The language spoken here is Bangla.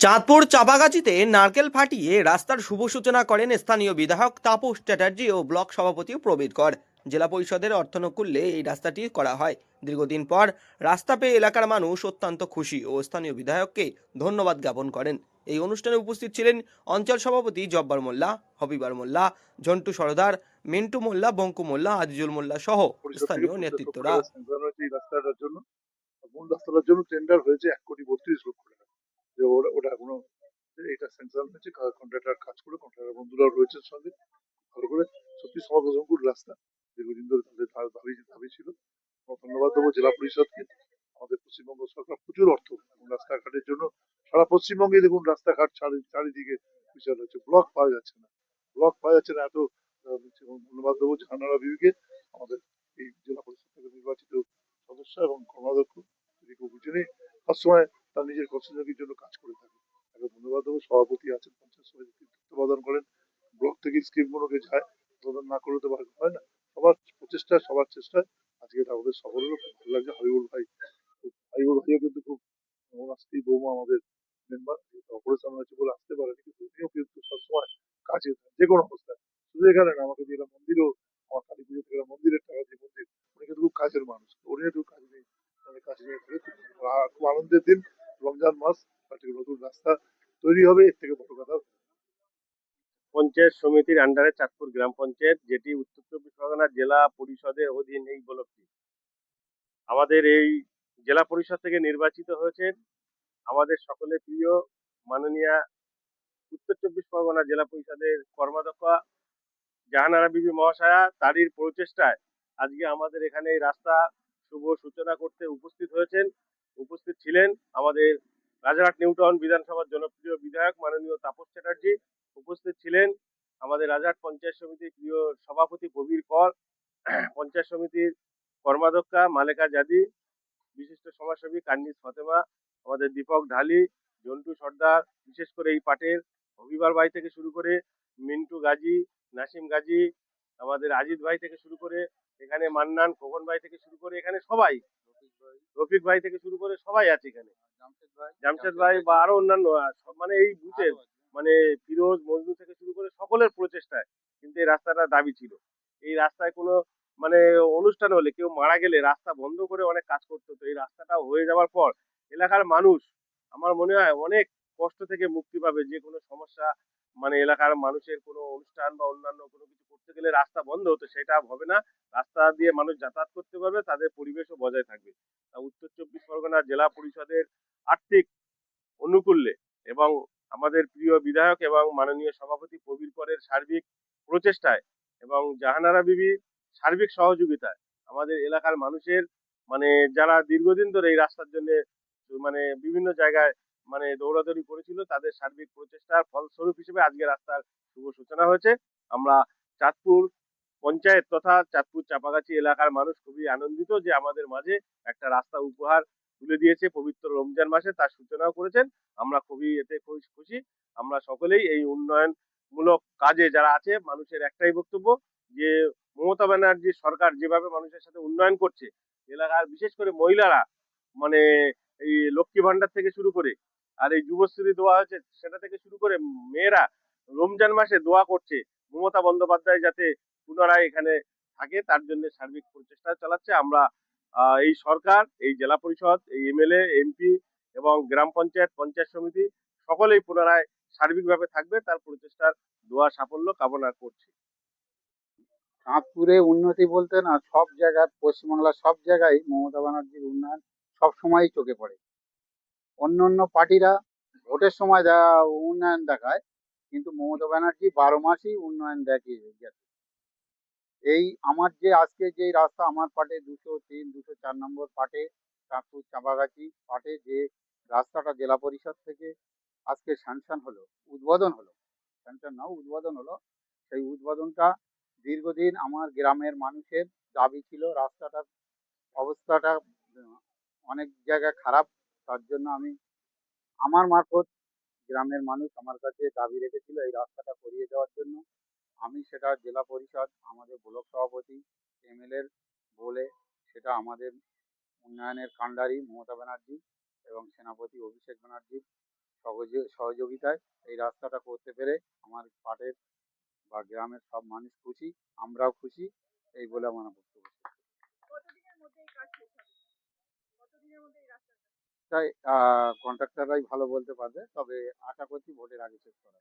চাঁদপুর চাপাগাছিতে নারকেল ফাটিয়ে রাস্তার শুভ সূচনা করেন স্থানীয় বিধায়ক তাপস চ্যাটার্জি ও ব্লক সভাপতি প্রবীর কর। জেলা পরিষদের অর্থানুকূল্যে এই রাস্তাটি করা হয়। দীর্ঘদিন পর রাস্তা পেয়ে এলাকার মানুষ অত্যন্ত খুশি ও স্থানীয় বিধায়ককে ধন্যবাদ জ্ঞাপন করেন। এই অনুষ্ঠানে উপস্থিত ছিলেন অঞ্চল সভাপতি জব্বার মোল্লা, হবিবার মোল্লা, ঝন্টু সরদার, মিন্টু মোল্লা, বঙ্কু মোল্লা, আজিজুল মোল্লা সহ পরিষদ থেকে স্থানীয় 50 লক্ষ নেতৃত্বরা। টাকা স্যাংশন হয়েছে এই রাস্তাটার জন্য। মূল রাস্তাটার জন্য টেন্ডার হয়েছে 1,32,00,000 টাকা। যে ওটা এখনো এটা স্যাংশন হয়েছে, কন্ট্রাক্টর কাজ করে, কন্ট্রাক্টর বন্ধুরাও রয়েছে সঙ্গে ভালো করে। সত্যি সমাজসংকুল রাস্তা, দীর্ঘদিন ধরে তাদের দাবি ছিল। আমরা ধন্যবাদ দেবো জেলা পরিষদকে। আমাদের পশ্চিমবঙ্গ সরকার প্রচুর অর্থ এবং রাস্তাঘাটের জন্য সারা পশ্চিমবঙ্গে দেখুন রাস্তাঘাট চারিদিকে বিশাল হচ্ছে, ব্লক পাওয়া যাচ্ছে না, ব্লক পাওয়া যাচ্ছে না। এত ধন্যবাদ দেবো জাহানারা বিবিকে, আমাদের এই জেলা পরিষদ থেকে নির্বাচিত সদস্য এবং কর্মাধ্যক্ষ, তিনি খুব বুঝে নেই, সবসময় তার নিজের কর্মসূচির জন্য কাজ করে থাকে। তাকে ধন্যবাদ দেবো। সভাপতি আছেন, পঞ্চায়েত সমিতির তত্ত্বাবধান করেন, ব্লক থেকে স্কিম গুলোকে যায়, তত্ত্বাবধান না করলে তো হয় না। সবার প্রচেষ্টা, সবার চেষ্টায় আজকে এটা আমাদের সকলেরও খুব ভালো লাগছে। হাবিবুল ভাই, হাবিবুল ভাইও কিন্তু খুব, ওর স্ত্রী বৌমা আমাদের মেম্বার, অপারেশন হয়েছে বলে আসতে পারেনি, কিন্তু উনিও কিন্তু সবসময় কাজে থাকেন, যে কোনো অবস্থায়। শুধু এখানে না, আমাকে দিয়ে মন্দিরও, আমার কালী পুজো থেকে মন্দিরের টাকা দিয়ে মন্দির, উনি কিন্তু খুব কাজের মানুষ, উনি একটু কাজ নেই, মানে কাজ নিয়ে থাকে। খুব আনন্দের দিন, রমজান মাস, একটা নতুন রাস্তা তৈরি হবে, এর থেকে বড় কথা। পঞ্চায়েত সমিতির আন্ডারে চাঁদপুর গ্রাম পঞ্চায়েত, যেটি উত্তর চব্বিশ পরগনা জেলা পরিষদের অধীন এই ব্লকটি। আমাদের এই জেলা পরিষদ থেকে নির্বাচিত হয়েছেন আমাদের সকলের প্রিয় মাননীয়া উত্তর চব্বিশ পরগনা জেলা পরিষদের কর্মাধ্যক্ষা জাহানারা বিবি মহাশয়া। তারই প্রচেষ্টায় আজকে আমাদের এখানে এই রাস্তা শুভ সূচনা করতে উপস্থিত হয়েছেন। উপস্থিত ছিলেন আমাদের রাজারহাট নিউটাউন বিধানসভার জনপ্রিয় বিধায়ক মাননীয় তাপস চ্যাটার্জি। উপস্থিত ছিলেন আমাদের রাজারহাট পঞ্চায়েত সমিতির প্রিয় সভাপতি প্রবীর কর, পঞ্চায়েত সমিতির কর্মাধ্যক্ষা মালেকা জাদি, বিশিষ্ট সমাজসেবী কান্নিস ফতেমা, আমাদের দীপক ঢালি, জন্টু সর্দার, বিশেষ করে এই পাটের হবিবার ভাই থেকে শুরু করে মিন্টু গাজী, নাসিম গাজী, আমাদের আজিজ ভাই থেকে শুরু করে এখানে মান্নান, খোকন ভাই থেকে শুরু করে এখানে সবাই, রফিক ভাই থেকে শুরু করে সবাই আছে এখানে, জামশেদ ভাই বা আরো অন্যান্য মানে এই বুথের মানে ফিরোজ মজনু থেকে শুরু করে সকলের প্রচেষ্টায় কিন্তু এই রাস্তাটা দাবি ছিল। এই রাস্তায় কোনো মানে অনুষ্ঠান হলে, কেউ মারা গেলে রাস্তা বন্ধ করে অনেক কাজ করতে হতো। এই রাস্তাটা হয়ে যাওয়ার পর এলাকার মানুষ, আমার মনে হয়, অনেক কষ্ট থেকে মুক্তি পাবে। যে কোনো সমস্যা মানে এলাকার মানুষের কোনো অনুষ্ঠান বা অন্যান্য কোনো কিছু করতে গেলে রাস্তা বন্ধ হতো, সেটা হবে না। রাস্তা দিয়ে মানুষ যাতায়াত করতে পারবে, তাদের পরিবেশও বজায় থাকবে। উত্তর চব্বিশ পরগনা জেলা পরিষদের আর্থিক অনুকূল্যে এবং আমাদের প্রিয় বিধায়ক এবং মাননীয় সভাপতি প্রবীর করের সার্বিক প্রচেষ্টায় এবং জাহানারা বিবির সার্বিক সহযোগিতায় আমাদের এলাকার মানুষের মানে যারা দীর্ঘদিন ধরে এই রাস্তার জন্য মানে বিভিন্ন জায়গায় মানে দৌড়াদৌড়ি করেছিল, তাদের সার্বিক প্রচেষ্টার ফলস্বরূপ হিসেবে আজকে রাস্তার শুভ সূচনা হয়েছে। আমরা চাঁদপুর পঞ্চায়েত তথা চাঁদপুর চাপাগাছি এলাকার মানুষ খুবই আনন্দিত যে আমাদের মাঝে একটা রাস্তা উপহার তুলে দিয়েছে পবিত্র রমজান মাসে, তার সূচনাও করেছেন। আমরা খুবই এতে খুশি। আমরা সকলেই এই উন্নয়নমূলক কাজে যারা আছে, মানুষের একটাই বক্তব্য যে মমতা ব্যানার্জির সরকার যেভাবে মানুষের সাথে উন্নয়ন করছে, এলাকার বিশেষ করে মহিলারা মানে এই লক্ষ্মী ভান্ডার থেকে শুরু করে আর এই যুবশ্রী দোয়া হচ্ছে সেটা থেকে শুরু করে, মেয়েরা রমজান মাসে দোয়া করছে মমতা বন্দ্যোপাধ্যায় যাতে পুনরায় এখানে থাকে, তার জন্য সার্বিক প্রচেষ্টা চালাচ্ছে। আমরা এই সরকার, এই জেলা পরিষদ, এই এমএলএ, এমপি এবং গ্রাম পঞ্চায়েত, পঞ্চায়েত সমিতি সকলেই পুনরায় সার্বিকভাবে থাকবে, তার প্রচেষ্টার দোয়া সাফল্য কামনা করছি। চাঁদপুরে উন্নতি বলতে না, সব জায়গায়, পশ্চিমবাংলার সব জায়গায় মমতা ব্যানার্জির উন্নয়ন সব সময়ই চোখে পড়ে। অন্য অন্য পার্টিরা ভোটের সময় উন্নয়ন দেখায়, কিন্তু মমতা ব্যানার্জি 12 মাসই উন্নয়ন দেখিয়ে গেছে। এই আমার যে আজকে যে রাস্তা আমার পাটে 203, 204 নম্বর পাটে, চাঁদপুর চাঁপাগাছি পাটে যে রাস্তাটা জেলা পরিষদ থেকে আজকে স্যাংশন হলো, উদ্বোধন হলো, স্যাংশন না উদ্বোধন হলো, সেই উদ্বোধনটা দীর্ঘদিন আমার গ্রামের মানুষের দাবি ছিল। রাস্তাটার অবস্থাটা অনেক জায়গায় খারাপ, তার জন্য আমি আমার মারফত গ্রামের মানুষ আমার কাছে দাবি রেখেছিল এই রাস্তাটা করিয়ে দেওয়ার জন্য। আমি সেটা জেলা পরিষদ, আমাদের ব্লক সভাপতি, এমএলএ বলে সেটা আমাদের উন্নয়নের কাণ্ডারি মমতা ব্যানার্জি এবং সেনাপতি অভিষেক ব্যানার্জির সহযোগিতায় এই রাস্তাটা করতে পেরে আমার পাটের বা গ্রামের সব মানুষ খুশি, আমরাও খুশি, এই বলে আমার বক্তব্য শেষ করছি। তাই কন্ট্রাক্টররাই ভালো বলতে পারবে, তবে আশা করছি ভোটের আগে শেষ করা।